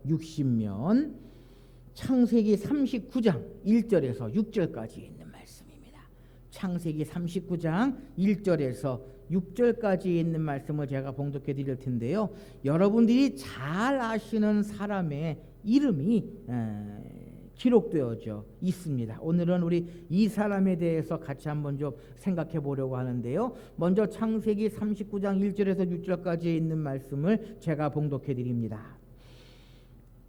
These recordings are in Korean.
60면 창세기 39장 1절에서 6절까지 있는 말씀입니다. 창세기 39장 1절에서 6절까지 있는 말씀을 제가 봉독해 드릴 텐데요. 여러분들이 잘 아시는 사람의 이름이 기록되어져 있습니다. 오늘은 우리 이 사람에 대해서 같이 한번 좀 생각해 보려고 하는데요. 먼저 창세기 39장 1절에서 6절까지 있는 말씀을 제가 봉독해 드립니다.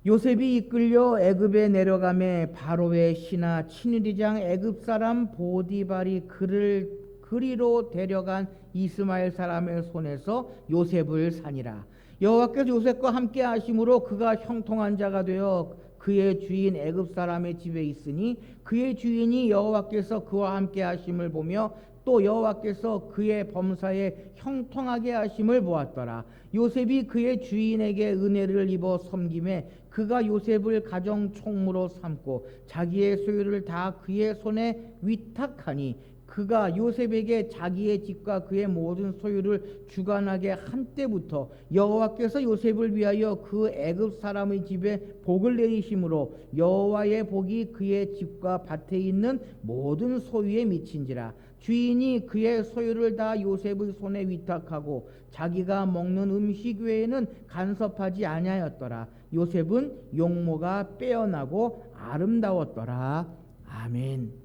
요셉이 이끌려 애굽에 내려가매 바로의 신하 친위대장 애굽 사람 보디발이 그를 그리로 데려간 이스마엘 사람의 손에서 요셉을 사니라. 여호와께서 요셉과 함께 하심으로 그가 형통한 자가 되어 그의 주인 애굽 사람의 집에 있으니 그의 주인이 여호와께서 그와 함께 하심을 보며 또 여호와께서 그의 범사에 형통하게 하심을 보았더라. 요셉이 그의 주인에게 은혜를 입어 섬김에 그가 요셉을 가정 총무로 삼고 자기의 소유를 다 그의 손에 위탁하니 그가 요셉에게 자기의 집과 그의 모든 소유를 주관하게 한 때부터 여호와께서 요셉을 위하여 그 애굽 사람의 집에 복을 내리심으로 여호와의 복이 그의 집과 밭에 있는 모든 소유에 미친지라. 주인이 그의 소유를 다 요셉의 손에 위탁하고 자기가 먹는 음식 외에는 간섭하지 아니하였더라. 요셉은 용모가 빼어나고 아름다웠더라. 아멘.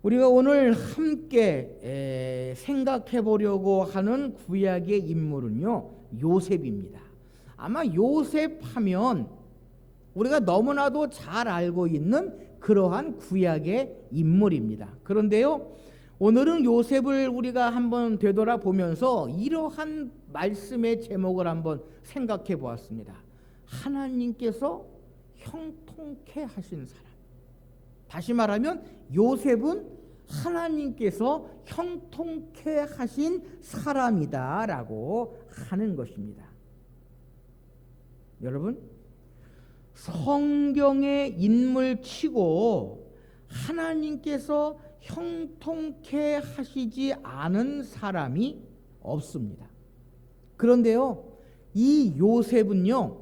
우리가 오늘 함께 생각해 보려고 하는 구약의 인물은요, 요셉입니다. 아마 요셉 하면 우리가 너무나도 잘 알고 있는 그러한 구약의 인물입니다. 그런데요, 오늘은 요셉을 우리가 한번 되돌아보면서 이러한 말씀의 제목을 한번 생각해 보았습니다. 하나님께서 형통케 하신 사람. 다시 말하면 요셉은 하나님께서 형통케 하신 사람이다라고 하는 것입니다. 여러분, 성경의 인물치고 하나님께서 형통케 하시지 않은 사람이 없습니다. 그런데요, 이 요셉은요,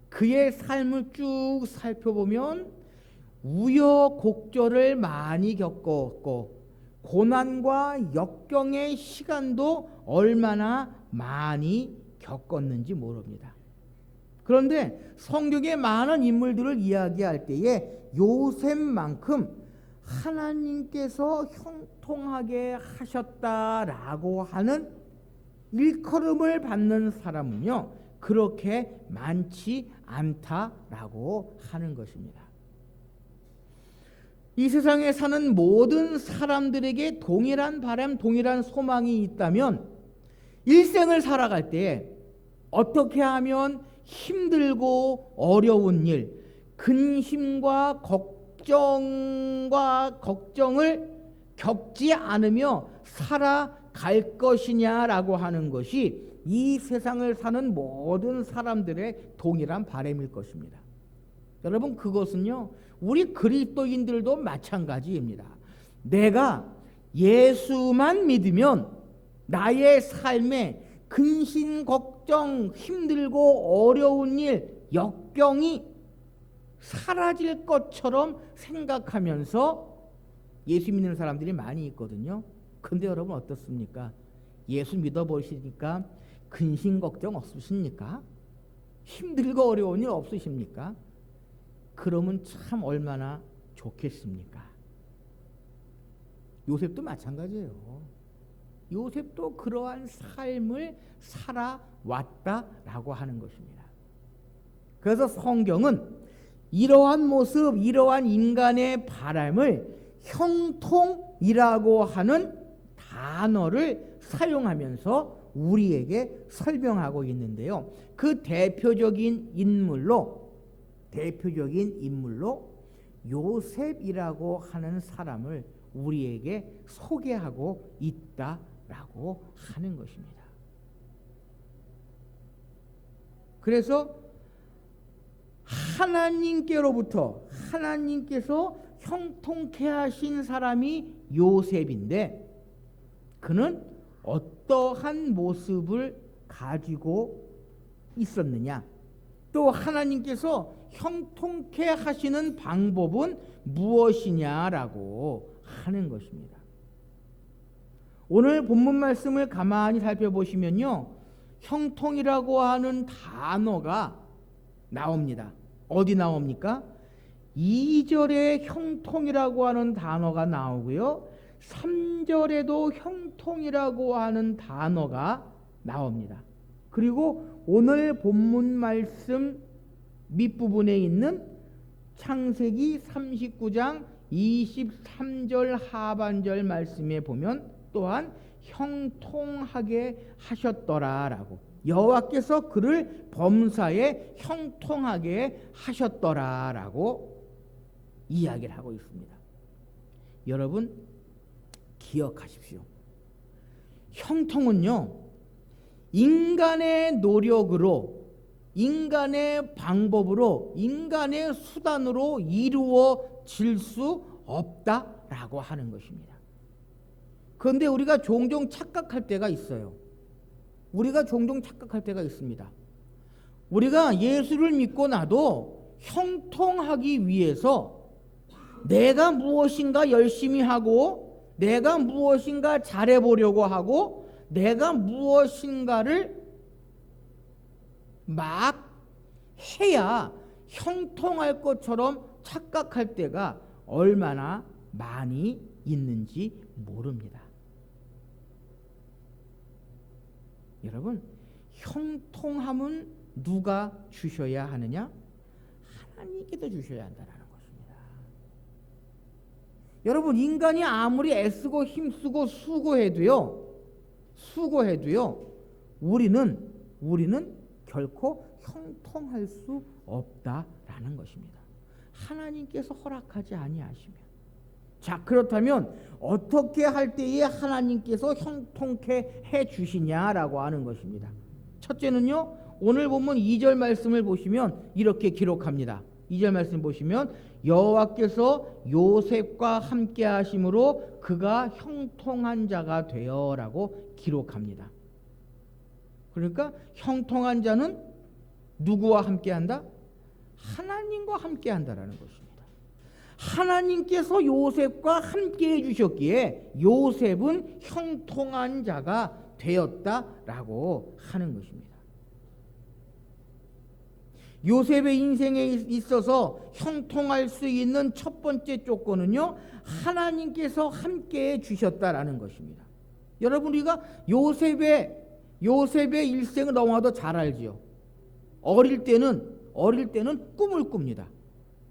그의 삶을 쭉 살펴보면 우여곡절을 많이 겪었고 고난과 역경의 시간도 얼마나 많이 겪었는지 모릅니다. 그런데 성경의 많은 인물들을 이야기할 때에 요셉만큼 하나님께서 형통하게 하셨다라고 하는 일컬음을 받는 사람은요, 그렇게 많지 않다라고 하는 것입니다. 이 세상에 사는 모든 사람들에게 동일한 바람, 동일한 소망이 있다면 일생을 살아갈 때 어떻게 하면 힘들고 어려운 일, 근심과 걱정을 겪지 않으며 살아갈 것이냐라고 하는 것이 이 세상을 사는 모든 사람들의 동일한 바람일 것입니다. 여러분, 그것은요, 우리 그리스도인들도 마찬가지입니다. 내가 예수만 믿으면 나의 삶에 근심, 걱정, 힘들고 어려운 일, 역경이 사라질 것처럼 생각하면서 예수 믿는 사람들이 많이 있거든요. 근데 여러분 어떻습니까? 예수 믿어보시니까 근심, 걱정 없으십니까? 힘들고 어려운 일 없으십니까? 그러면 참 얼마나 좋겠습니까? 요셉도 마찬가지예요. 요셉도 그러한 삶을 살아왔다라고 하는 것입니다. 그래서 성경은 이러한 모습, 이러한 인간의 바람을 형통이라고 하는 단어를 사용하면서 우리에게 설명하고 있는데요. 그 대표적인 인물로 요셉이라고 하는 사람을 우리에게 소개하고 있다라고 하는 것입니다. 그래서 하나님께서 형통케 하신 사람이 요셉인데 그는 어떠한 모습을 가지고 있었느냐? 또 하나님께서 형통케 하시는 방법은 무엇이냐라고 하는 것입니다. 오늘 본문 말씀을 가만히 살펴보시면요, 형통이라고 하는 단어가 나옵니다. 어디 나옵니까? 2절에 형통이라고 하는 단어가 나오고요, 3절에도 형통이라고 하는 단어가 나옵니다. 그리고 오늘 본문 말씀 밑부분에 있는 창세기 39장 23절 하반절 말씀에 보면 또한 형통하게 하셨더라라고, 여호와께서 그를 범사에 형통하게 하셨더라라고 이야기를 하고 있습니다. 여러분 기억하십시오. 형통은요, 인간의 노력으로, 인간의 방법으로, 인간의 수단으로 이루어질 수 없다라고 하는 것입니다. 그런데 우리가 종종 착각할 때가 있어요. 우리가 종종 착각할 때가 있습니다. 우리가 예수를 믿고 나도 형통하기 위해서 내가 무엇인가 열심히 하고, 내가 무엇인가 잘해보려고 하고, 내가 무엇인가를 막 해야 형통할 것처럼 착각할 때가 얼마나 많이 있는지 모릅니다. 여러분, 형통함은 누가 주셔야 하느냐? 하나님께서 주셔야 한다는 것입니다. 여러분, 인간이 아무리 애쓰고 힘쓰고 수고해도요, 우리는 결코 형통할 수 없다라는 것입니다. 하나님께서 허락하지 아니하시면. 자, 그렇다면 어떻게 할 때에 하나님께서 형통케 해 주시냐라고 하는 것입니다. 첫째는요, 오늘 본문 2절 말씀을 보시면 이렇게 기록합니다. 2절 말씀 보시면 여호와께서 요셉과 함께 하심으로 그가 형통한 자가 되어라고 기록합니다. 그러니까 형통한 자는 누구와 함께 한다? 하나님과 함께 한다라는 것입니다. 하나님께서 요셉과 함께 해주셨기에 요셉은 형통한 자가 되었다라고 하는 것입니다. 요셉의 인생에 있어서 형통할 수 있는 첫 번째 조건은요, 하나님께서 함께 해주셨다라는 것입니다. 여러분, 우리가 요셉의 일생을 너무나도 잘 알지요. 어릴 때는 꿈을 꿉니다.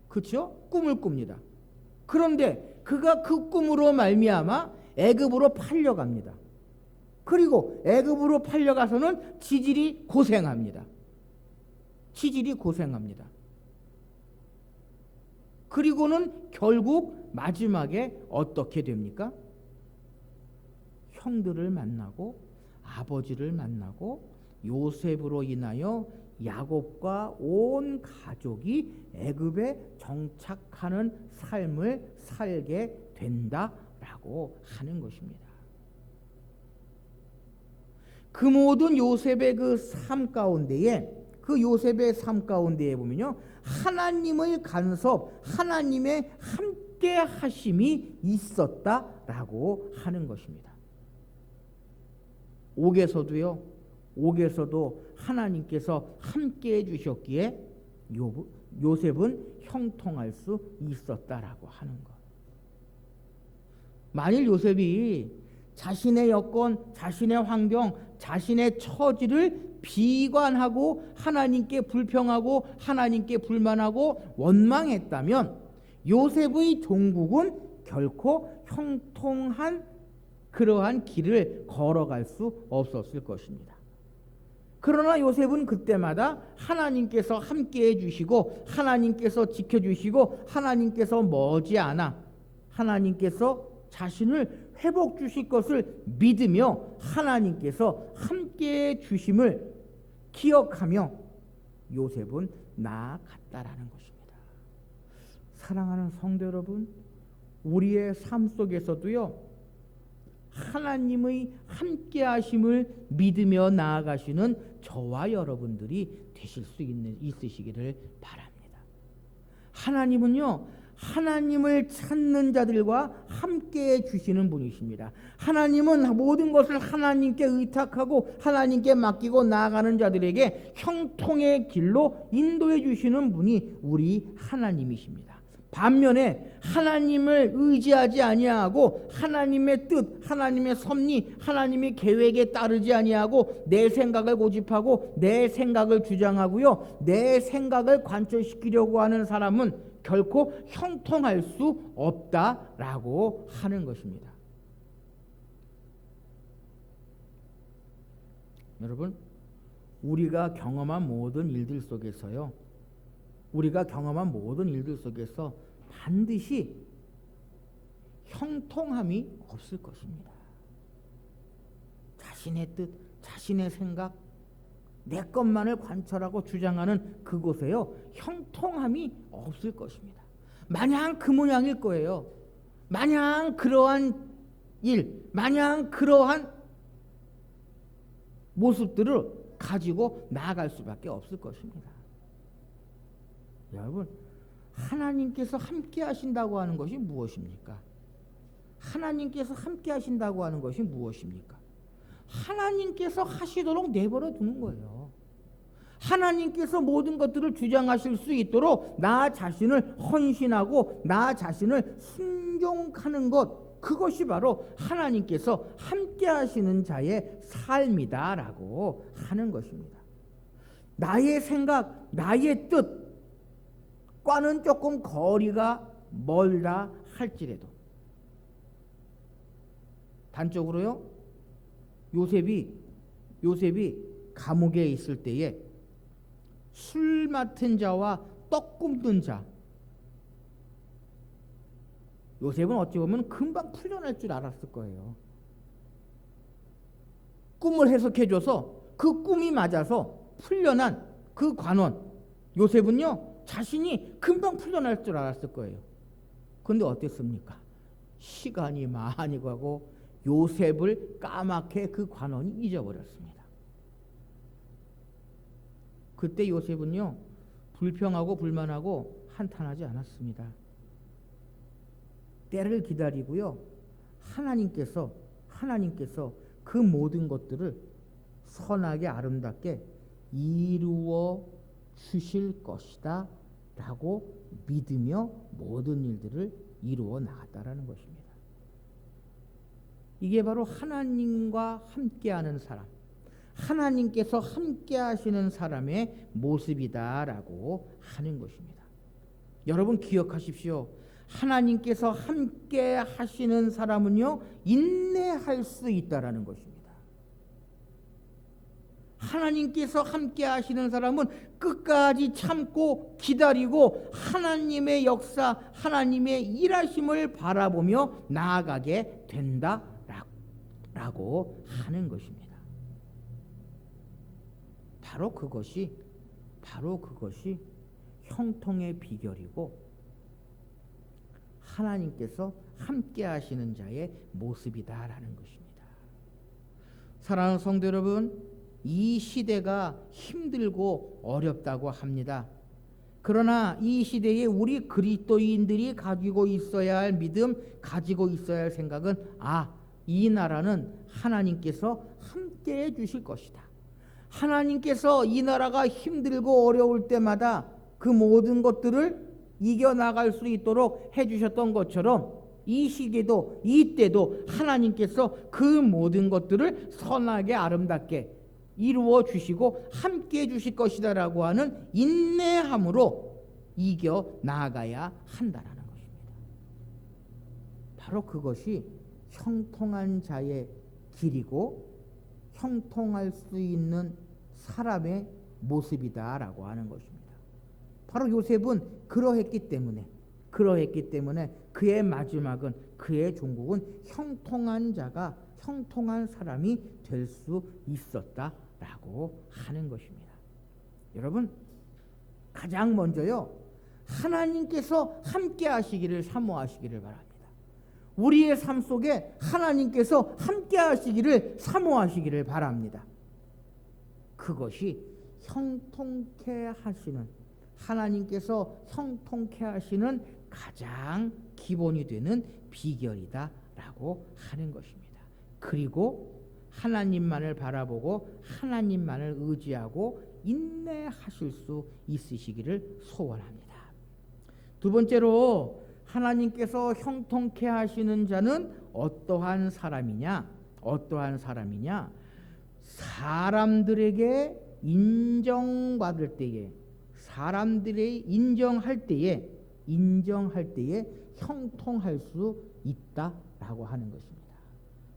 그렇죠? 꿈을 꿉니다. 그런데 그가 그 꿈으로 말미암아 애굽으로 팔려갑니다. 그리고 애굽으로 팔려가서는 지질이 고생합니다. 그리고는 결국 마지막에 어떻게 됩니까? 형들을 만나고 아버지를 만나고 요셉으로 인하여 야곱과 온 가족이 애굽에 정착하는 삶을 살게 된다라고 하는 것입니다. 그 모든 요셉의 요셉의 삶 가운데에 보면요, 하나님의 간섭, 하나님의 함께 하심이 있었다라고 하는 것입니다. 옥에서도 하나님께서 함께 해주셨기에 요셉은 형통할 수 있었다라고 하는 것. 만일 요셉이 자신의 여건, 자신의 환경, 자신의 처지를 비관하고 하나님께 불평하고 하나님께 불만하고 원망했다면 요셉의 종국은 결코 형통한 그러한 길을 걸어갈 수 없었을 것입니다. 그러나 요셉은 그때마다 하나님께서 함께 해주시고 하나님께서 지켜주시고 하나님께서 머지않아 하나님께서 자신을 회복 주실 것을 믿으며 하나님께서 함께 주심을 기억하며 요셉은 나아갔다라는 것입니다. 사랑하는 성도 여러분, 우리의 삶 속에서도요, 하나님의 함께 하심을 믿으며 나아가시는 저와 여러분들이 되실 수 있으시기를 바랍니다. 하나님은요, 하나님을 찾는 자들과 함께해 주시는 분이십니다. 하나님은 모든 것을 하나님께 의탁하고 하나님께 맡기고 나아가는 자들에게 형통의 길로 인도해 주시는 분이 우리 하나님이십니다. 반면에 하나님을 의지하지 아니하고 하나님의 뜻, 하나님의 섭리, 하나님의 계획에 따르지 아니하고 내 생각을 고집하고 내 생각을 주장하고요, 내 생각을 관철시키려고 하는 사람은 결코 형통할 수 없다라고 하는 것입니다. 여러분, 우리가 경험한 모든 일들 속에서요, 우리가 경험한 모든 일들 속에서 반드시 형통함이 없을 것입니다. 자신의 뜻, 자신의 생각, 내 것만을 관철하고 주장하는 그곳에요, 형통함이 없을 것입니다. 마냥 그 모양일 거예요. 마냥 그러한 일, 마냥 그러한 모습들을 가지고 나아갈 수밖에 없을 것입니다. 여러분, 하나님께서 함께 하신다고 하는 것이 무엇입니까? 하나님께서 함께 하신다고 하는 것이 무엇입니까? 하나님께서 하시도록 내버려 두는 거예요. 하나님께서 모든 것들을 주장하실 수 있도록 나 자신을 헌신하고 나 자신을 순종하는 것, 그것이 바로 하나님께서 함께 하시는 자의 삶이다라고 하는 것입니다. 나의 생각, 나의 뜻과는 조금 거리가 멀다 할지라도, 단적으로요, 요셉이 감옥에 있을 때에 술 맡은 자와 떡 굽는 자, 요셉은 어찌 보면 금방 풀려날 줄 알았을 거예요. 꿈을 해석해줘서 그 꿈이 맞아서 풀려난 그 관원 요셉은요, 자신이 금방 풀려날 줄 알았을 거예요. 그런데 어땠습니까? 시간이 많이 가고 요셉을 까맣게 그 관원이 잊어버렸습니다. 그때 요셉은요, 불평하고 불만하고 한탄하지 않았습니다. 때를 기다리고요, 하나님께서 그 모든 것들을 선하게 아름답게 이루어 주실 것이다 라고 믿으며 모든 일들을 이루어 나갔다라는 것입니다. 이게 바로 하나님과 함께하는 사람, 하나님께서 함께 하시는 사람의 모습이다라고 하는 것입니다. 여러분 기억하십시오. 하나님께서 함께 하시는 사람은요, 인내할 수 있다라는 것입니다. 하나님께서 함께 하시는 사람은 끝까지 참고 기다리고 하나님의 역사, 하나님의 일하심을 바라보며 나아가게 된다라고 하는 것입니다. 바로 그것이 형통의 비결이고 하나님께서 함께 하시는 자의 모습이다라는 것입니다. 사랑하는 성도 여러분, 이 시대가 힘들고 어렵다고 합니다. 그러나 이 시대에 우리 그리스도인들이 가지고 있어야 할 믿음, 가지고 있어야 할 생각은, 이 나라는 하나님께서 함께 해 주실 것이다. 하나님께서 이 나라가 힘들고 어려울 때마다 그 모든 것들을 이겨나갈 수 있도록 해주셨던 것처럼 이 시기도, 이때도 하나님께서 그 모든 것들을 선하게 아름답게 이루어 주시고 함께 해 주실 것이다 라고 하는 인내함으로 이겨나가야 한다라는 것입니다. 바로 그것이 형통한 자의 길이고 형통할 수 있는 사람의 모습이다라고 하는 것입니다. 바로 요셉은 그러했기 때문에 그의 마지막은, 그의 종국은 형통한 자가, 형통한 사람이 될 수 있었다라고 하는 것입니다. 여러분, 가장 먼저요, 하나님께서 함께 하시기를 사모하시기를 바랍니다. 우리의 삶 속에 하나님께서 함께 하시기를 사모하시기를 바랍니다. 그 그것이 형통케 하시는, 하나님께서 형통케 하시는 가장 기본이 되는 비결이다라고 하는 것입니다. 그리고 하나님만을 바라보고 하나님만을 의지하고 인내하실 수 있으시기를 소원합니다. 두 번째로 하나님께서 형통케 하시는 자는 어떠한 사람이냐? 어떠한 사람이냐? 사람들에게 인정받을 때에, 사람들의 인정할 때에 형통할 수 있다라고 하는 것입니다.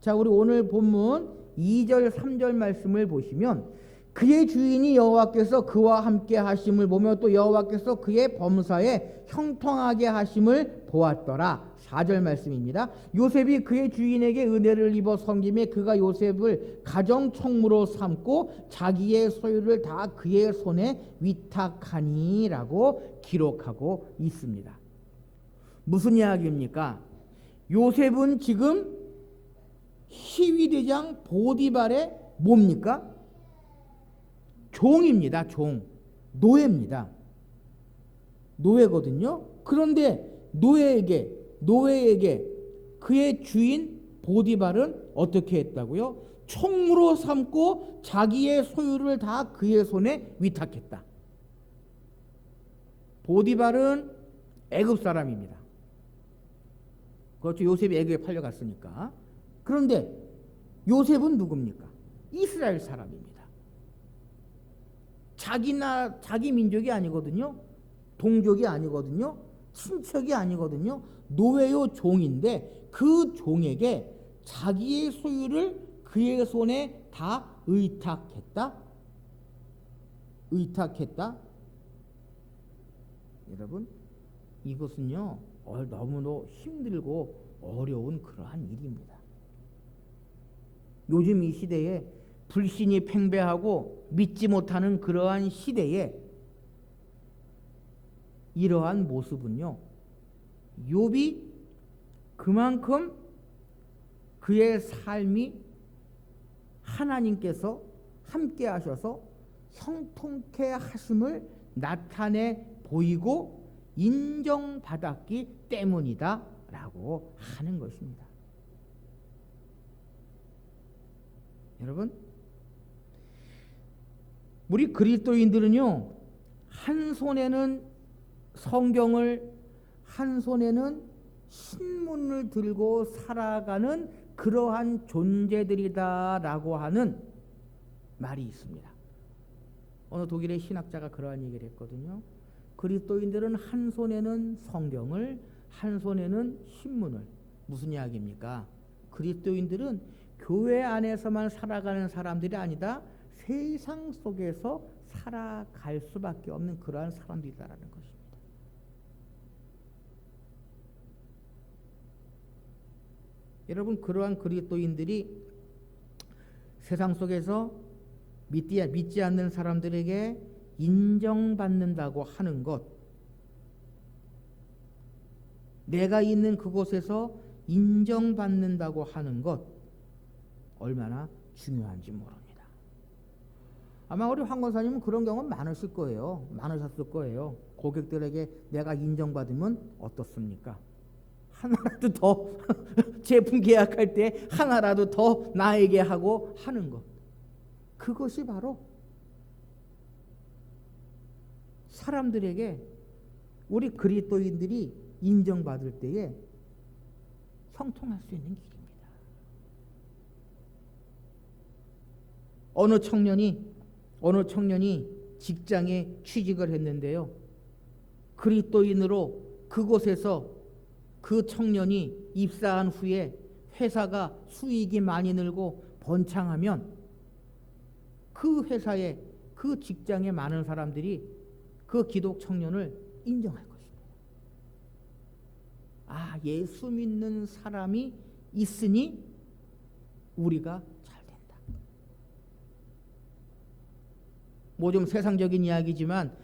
자, 우리 오늘 본문 2절 3절 말씀을 보시면 그의 주인이 여호와께서 그와 함께 하심을 보며 또 여호와께서 그의 범사에 형통하게 하심을 보았더라. 4절 말씀입니다. 요셉이 그의 주인에게 은혜를 입어 섬김에 그가 요셉을 가정 총무로 삼고 자기의 소유를 다 그의 손에 위탁하니라고 기록하고 있습니다. 무슨 이야기입니까? 요셉은 지금 시위대장 보디발의 뭡니까? 종입니다. 종. 노예입니다. 노예거든요. 그런데 노예에게 그의 주인 보디발은 어떻게 했다고요? 총무로 삼고 자기의 소유를 다 그의 손에 위탁했다. 보디발은 애굽 사람입니다. 그렇죠. 요셉이 애굽에 팔려갔으니까. 그런데 요셉은 누굽니까? 이스라엘 사람입니다. 자기 민족이 아니거든요. 동족이 아니거든요. 친척이 아니거든요. 노예요, 종인데 그 종에게 자기의 소유를 그의 손에 다 의탁했다. 여러분, 이것은요 너무도 힘들고 어려운 그러한 일입니다. 요즘 이 시대에 불신이 팽배하고 믿지 못하는 그러한 시대에 이러한 모습은요, 욥이 그만큼 그의 삶이 하나님께서 함께 하셔서 형통케 하심을 나타내 보이고 인정받았기 때문이다 라고 하는 것입니다. 여러분, 우리 그리스도인들은요, 한 손에는 성경을, 한 손에는 신문을 들고 살아가는 그러한 존재들이다라고 하는 말이 있습니다. 어느 독일의 신학자가 그러한 얘기를 했거든요. 그리스도인들은 한 손에는 성경을, 한 손에는 신문을. 무슨 이야기입니까? 그리스도인들은 교회 안에서만 살아가는 사람들이 아니다. 세상 속에서 살아갈 수밖에 없는 그러한 사람들이다라는 것입니다. 여러분, 그러한 그리스도인들이 세상 속에서 믿지 않는 사람들에게 인정받는다고 하는 것, 내가 있는 그곳에서 인정받는다고 하는 것, 얼마나 중요한지 모릅니다. 아마 우리 황 권사님은 그런 경험 많으셨을 거예요. 고객들에게 내가 인정받으면 어떻습니까? 하나라도 더 제품 계약할 때 하나라도 더 나에게 하고 하는 것, 그것이 바로 사람들에게, 우리 그리스도인들이 인정받을 때에 형통할 수 있는 길입니다. 어느 청년이 직장에 취직을 했는데요, 그리스도인으로 그곳에서 그 청년이 입사한 후에 회사가 수익이 많이 늘고 번창하면 그 회사에, 그 직장에 많은 사람들이 그 기독 청년을 인정할 것입니다. 아, 예수 믿는 사람이 있으니 우리가 잘 된다. 뭐 좀 세상적인 이야기지만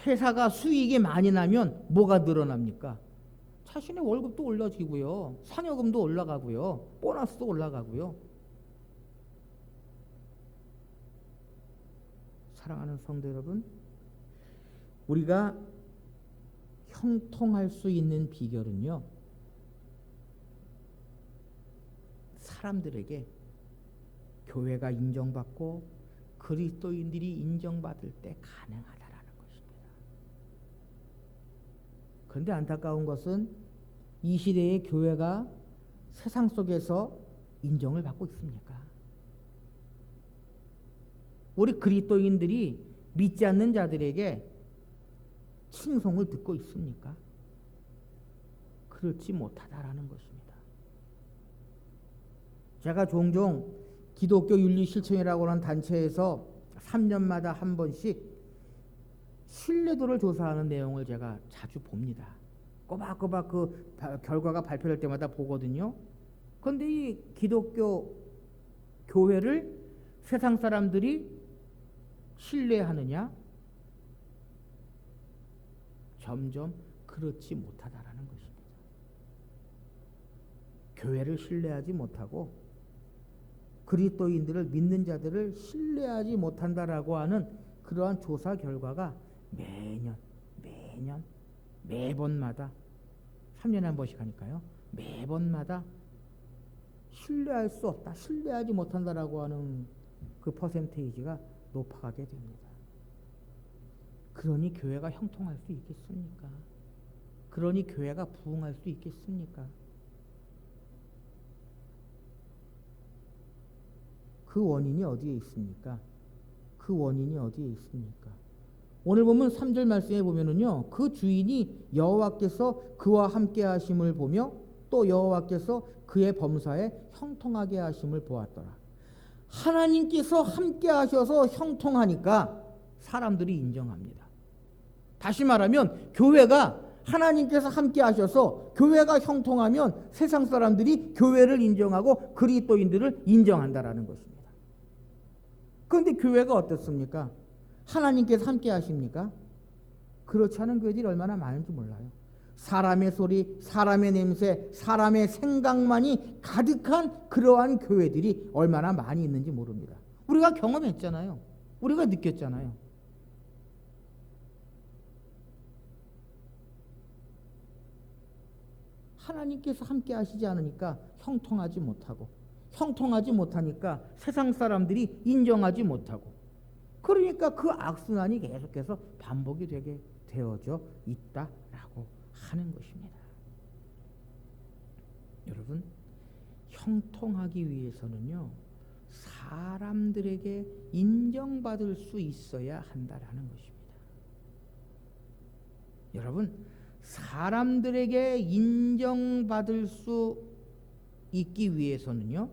회사가 수익이 많이 나면 뭐가 늘어납니까? 자신의 월급도 올라지고요, 상여금도 올라가고요, 보너스도 올라가고요. 사랑하는 성도 여러분, 우리가 형통할 수 있는 비결은요, 사람들에게 교회가 인정받고 그리스도인들이 인정받을 때 가능하다라는 것입니다. 그런데 안타까운 것은 이 시대의 교회가 세상 속에서 인정을 받고 있습니까? 우리 그리스도인들이 믿지 않는 자들에게 칭송을 듣고 있습니까? 그렇지 못하다라는 것입니다. 제가 종종 기독교 윤리실천이라고 하는 단체에서 3년마다 한 번씩 신뢰도를 조사하는 내용을 제가 자주 봅니다. 꼬박꼬박 그 결과가 발표될 때마다 보거든요. 그런데 이 기독교 교회를 세상 사람들이 신뢰하느냐? 점점 그렇지 못하다라는 것입니다. 교회를 신뢰하지 못하고 그리스도인들을 믿는 자들을 신뢰하지 못한다라고 하는 그러한 조사 결과가 매번마다 3년에 한 번씩 하니까요. 매번마다 신뢰할 수 없다, 신뢰하지 못한다라고 하는 그 퍼센테이지가 높아가게 됩니다. 그러니 교회가 형통할 수 있겠습니까? 그러니 교회가 부흥할 수 있겠습니까? 그 원인이 어디에 있습니까? 그 원인이 어디에 있습니까? 오늘 보면 3절 말씀에 보면은요, 그 주인이 여호와께서 그와 함께 하심을 보며 또 여호와께서 그의 범사에 형통하게 하심을 보았더라. 하나님께서 함께 하셔서 형통하니까 사람들이 인정합니다. 다시 말하면 교회가 하나님께서 함께 하셔서 교회가 형통하면 세상 사람들이 교회를 인정하고 그리스도인들을 인정한다라는 것입니다. 그런데 교회가 어떻습니까? 하나님께서 함께 하십니까? 그렇지 않은 교회들이 얼마나 많은지 몰라요. 사람의 소리, 사람의 냄새, 사람의 생각만이 가득한 그러한 교회들이 얼마나 많이 있는지 모릅니다. 우리가 경험했잖아요. 우리가 느꼈잖아요. 하나님께서 함께 하시지 않으니까 형통하지 못하고, 형통하지 못하니까 세상 사람들이 인정하지 못하고, 그러니까 그 악순환이 계속해서 반복이 되게 되어져 있다라고 하는 것입니다. 여러분, 형통하기 위해서는요, 사람들에게 인정받을 수 있어야 한다라는 것입니다. 여러분, 사람들에게 인정받을 수 있기 위해서는요,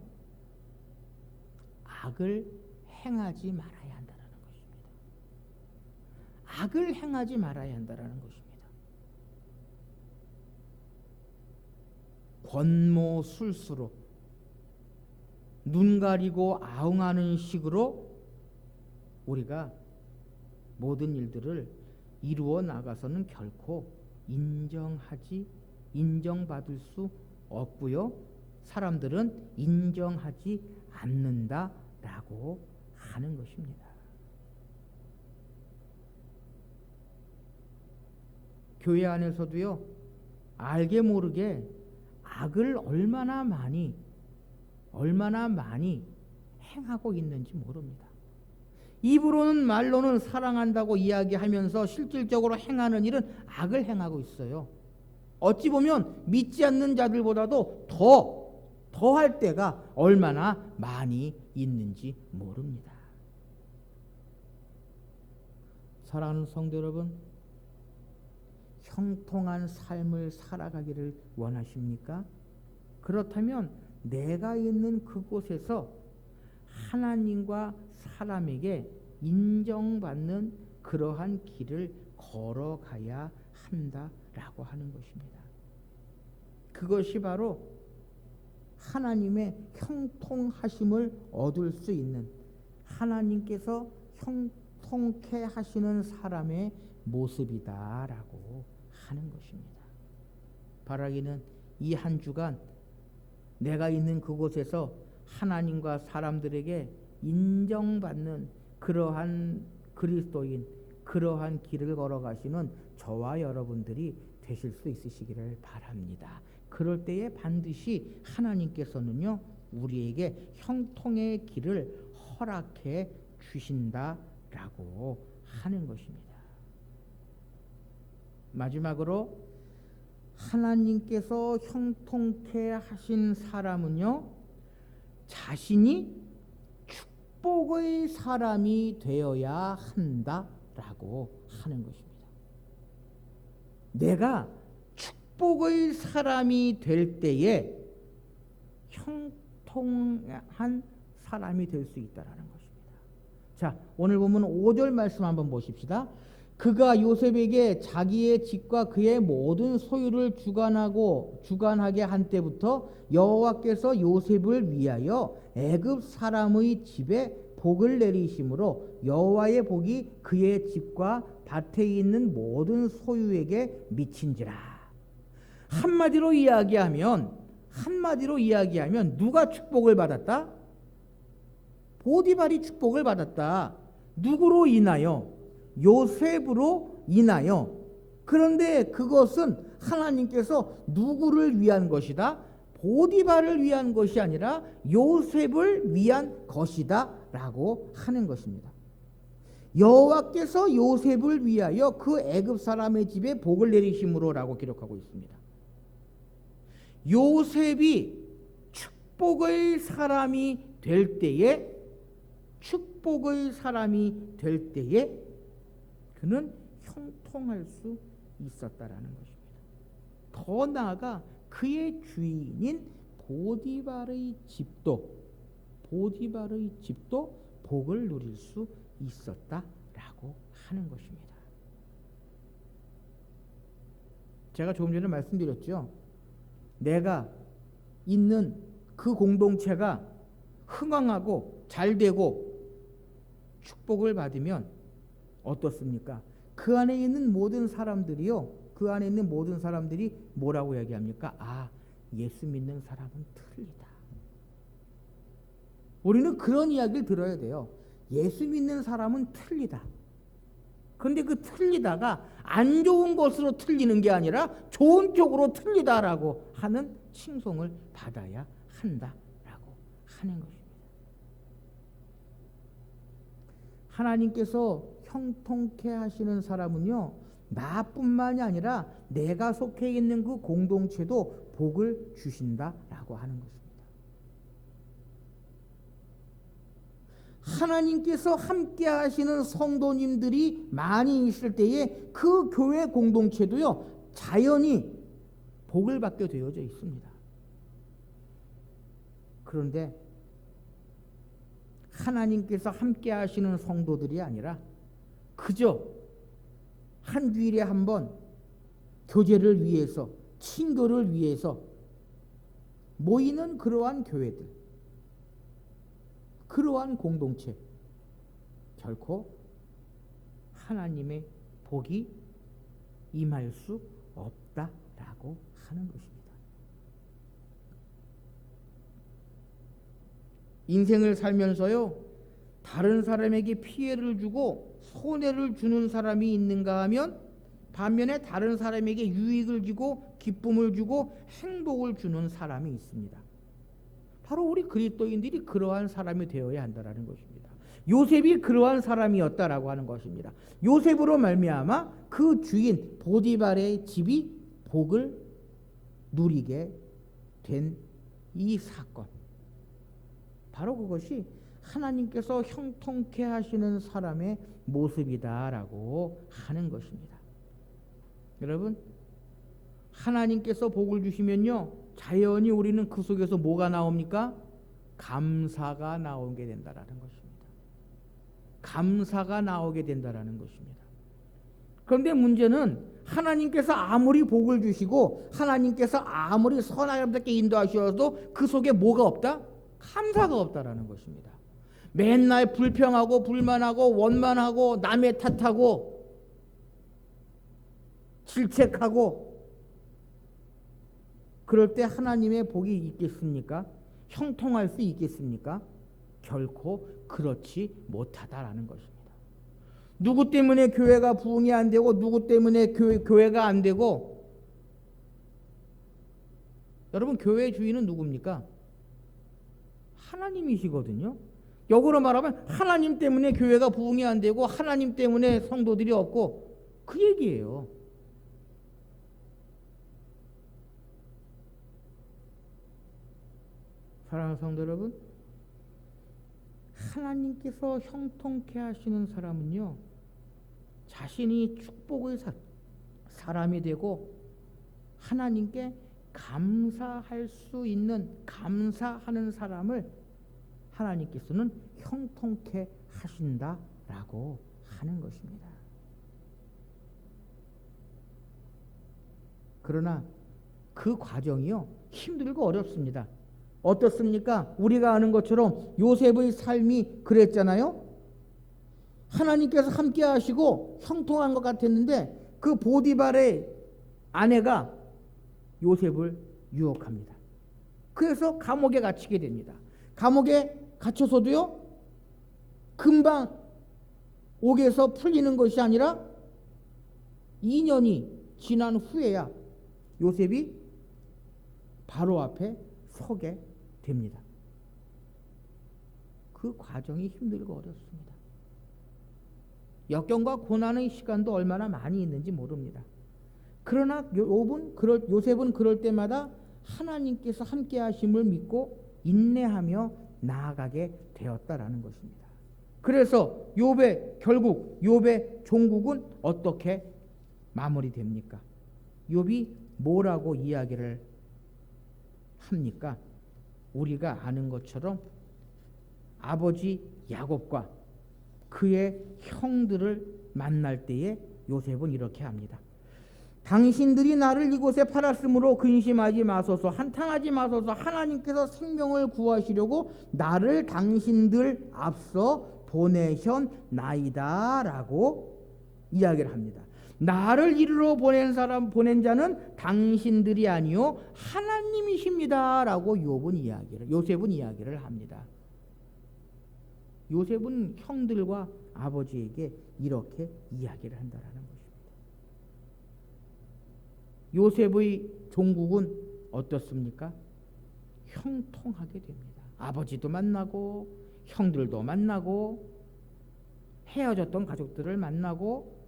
악을 행하지 말아야 한다는 것입니다. 악을 행하지 말아야 한다는 것입니다. 권모술수로 눈 가리고 아웅하는 식으로 우리가 모든 일들을 이루어 나가서는 결코 인정받을 수 없고요. 사람들은 인정하지 않는다라고 하는 것입니다. 교회 안에서도요, 알게 모르게 악을 얼마나 많이 행하고 있는지 모릅니다. 입으로는 말로는 사랑한다고 이야기하면서 실질적으로 행하는 일은 악을 행하고 있어요. 어찌 보면 믿지 않는 자들보다도 더할 때가 얼마나 많이 있는지 모릅니다. 사랑하는 성도 여러분, 형통한 삶을 살아가기를 원하십니까? 그렇다면 내가 있는 그곳에서 하나님과 사람에게 인정받는 그러한 길을 걸어가야 한다라고 하는 것입니다. 그것이 바로 하나님의 형통하심을 얻을 수 있는, 하나님께서 형통케 하시는 사람의 모습이다라고 하는 것입니다. 바라기는 이 한 주간 내가 있는 그곳에서 하나님과 사람들에게 인정받는 그러한 그리스도인 그러한 길을 걸어가시는 저와 여러분들이 되실 수 있으시기를 바랍니다. 그럴 때에 반드시 하나님께서는요 우리에게 형통의 길을 허락해 주신다라고 하는 것입니다. 마지막으로 하나님께서 형통케 하신 사람은요 자신이 축복의 사람이 되어야 한다라고 하는 것입니다. 내가 축복의 사람이 될 때에 형통한 사람이 될 수 있다라는 것입니다. 자, 오늘 보면 5절 말씀 한번 보십시다. 그가 요셉에게 자기의 집과 그의 모든 소유를 주관하게 한 때부터 여호와께서 요셉을 위하여 애굽 사람의 집에 복을 내리심으로 여호와의 복이 그의 집과 밭에 있는 모든 소유에게 미친지라. 한마디로 이야기하면 누가 축복을 받았다? 보디발이 축복을 받았다. 누구로 인하여? 요셉으로 인하여. 그런데 그것은 하나님께서 누구를 위한 것이다? 보디발을 위한 것이 아니라 요셉을 위한 것이다 라고 하는 것입니다. 여호와께서 요셉을 위하여 그 애굽 사람의 집에 복을 내리심으로 라고 기록하고 있습니다. 요셉이 축복의 사람이 될 때에 그는 형통할 수 있었다라는 것입니다. 더 나아가 그의 주인인 보디발의 집도 복을 누릴 수 있었다라고 하는 것입니다. 제가 조금 전에 말씀드렸죠. 내가 있는 그 공동체가 흥왕하고 잘되고 축복을 받으면 어떻습니까? 그 안에 있는 모든 사람들이 뭐라고 얘기합니까? 아, 예수 믿는 사람은 틀리다. 우리는 그런 이야기를 들어야 돼요. 예수 믿는 사람은 틀리다. 그런데 그 틀리다가 안 좋은 것으로 틀리는 게 아니라 좋은 쪽으로 틀리다라고 하는 칭송을 받아야 한다라고 하는 것입니다. 하나님께서 형통케 하시는 사람은요 나뿐만이 아니라 내가 속해 있는 그 공동체도 복을 주신다라고 하는 것입니다. 하나님께서 함께 하시는 성도님들이 많이 있을 때에 그 교회 공동체도요 자연히 복을 받게 되어져 있습니다. 그런데 하나님께서 함께 하시는 성도들이 아니라 그저 한 주일에 한 번 교제를 위해서 친교를 위해서 모이는 그러한 교회들, 그러한 공동체 결코 하나님의 복이 임할 수 없다라고 하는 것입니다. 인생을 살면서요 다른 사람에게 피해를 주고 손해를 주는 사람이 있는가 하면 반면에 다른 사람에게 유익을 주고 기쁨을 주고 행복을 주는 사람이 있습니다. 바로 우리 그리스도인들이 그러한 사람이 되어야 한다는 것입니다. 요셉이 그러한 사람이었다라고 하는 것입니다. 요셉으로 말미암아 그 주인 보디발의 집이 복을 누리게 된 이 사건, 바로 그것이 하나님께서 형통케 하시는 사람의 모습이다라고 하는 것입니다. 여러분, 하나님께서 복을 주시면요 자연히 우리는 그 속에서 뭐가 나옵니까? 감사가 나오게 된다라는 것입니다. 감사가 나오게 된다라는 것입니다. 그런데 문제는 하나님께서 아무리 복을 주시고 하나님께서 아무리 선하게 인도하셔도 그 속에 뭐가 없다? 감사가 없다라는 것입니다. 맨날 불평하고 불만하고 원만하고 남의 탓하고 질책하고 그럴 때 하나님의 복이 있겠습니까? 형통할 수 있겠습니까? 결코 그렇지 못하다라는 것입니다. 누구 때문에 교회가 부흥이 안 되고 누구 때문에 교회가 안 되고, 여러분 교회 주인은 누굽니까? 하나님이시거든요. 역으로 말하면 하나님 때문에 교회가 부흥이 안 되고 하나님 때문에 성도들이 없고, 그 얘기예요. 사랑하는 성도 여러분, 하나님께서 형통케 하시는 사람은요, 자신이 축복의 사람이 되고 하나님께 감사할 수 있는, 감사하는 사람을 하나님께서는 형통케 하신다라고 하는 것입니다. 그러나 그 과정이요, 힘들고 어렵습니다. 어떻습니까? 우리가 아는 것처럼 요셉의 삶이 그랬잖아요. 하나님께서 함께 하시고 형통한 것 같았는데 그 보디발의 아내가 요셉을 유혹합니다. 그래서 감옥에 갇히게 됩니다. 감옥에 갇혀서도요, 금방 옥에서 풀리는 것이 아니라 2년이 지난 후에야 요셉이 바로 앞에 서게 됩니다. 그 과정이 힘들고 어렵습니다. 역경과 고난의 시간도 얼마나 많이 있는지 모릅니다. 그러나 요셉은 그럴 때마다 하나님께서 함께 하심을 믿고 인내하며 나아가게 되었다라는 것입니다. 그래서 결국 욥의 종국은 어떻게 마무리됩니까? 욥이 뭐라고 이야기를 합니까? 우리가 아는 것처럼 아버지 야곱과 그의 형들을 만날 때에 요셉은 이렇게 합니다. 당신들이 나를 이곳에 팔았으므로 근심하지 마소서, 한탄하지 마소서. 하나님께서 생명을 구하시려고 나를 당신들 앞서 보내셨나이다 라고 이야기를 합니다. 나를 이리로 보낸 자는 당신들이 아니요 하나님이십니다 라고 요셉은 이야기를 합니다. 요셉은 형들과 아버지에게 이렇게 이야기를 한다라는 것입니다. 요셉의 종국은 어떻습니까? 형통하게 됩니다. 아버지도 만나고 형들도 만나고 헤어졌던 가족들을 만나고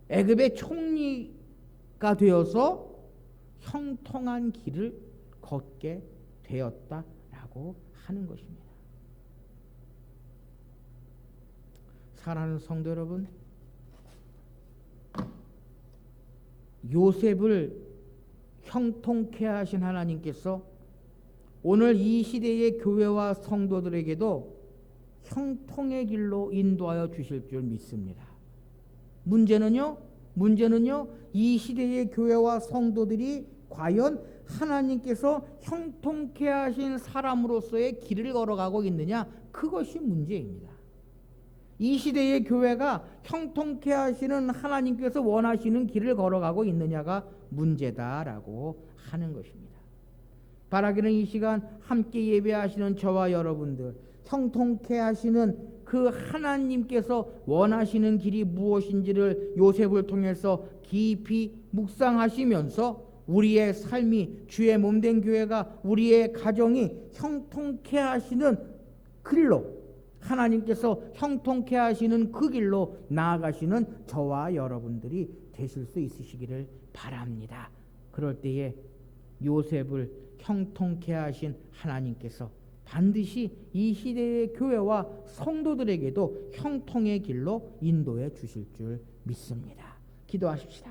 애굽의 총리가 되어서 형통한 길을 걷게 되었다라고 하는 것입니다. 사랑하는 성도 여러분, 요셉을 형통케 하신 하나님께서 오늘 이 시대의 교회와 성도들에게도 형통의 길로 인도하여 주실 줄 믿습니다. 문제는요, 이 시대의 교회와 성도들이 과연 하나님께서 형통케 하신 사람으로서의 길을 걸어가고 있느냐, 그것이 문제입니다. 이 시대의 교회가 형통케 하시는 하나님께서 원하시는 길을 걸어가고 있느냐가 문제다라고 하는 것입니다. 바라기는 이 시간 함께 예배하시는 저와 여러분들, 형통케 하시는 그 하나님께서 원하시는 길이 무엇인지를 요셉을 통해서 깊이 묵상하시면서 우리의 삶이, 주의 몸된 교회가, 우리의 가정이 형통케 하시는 길로, 하나님께서 형통케 하시는 그 길로 나아가시는 저와 여러분들이 되실 수 있으시기를 바랍니다. 그럴 때에 요셉을 형통케 하신 하나님께서 반드시 이 시대의 교회와 성도들에게도 형통의 길로 인도해 주실 줄 믿습니다. 기도하십시다.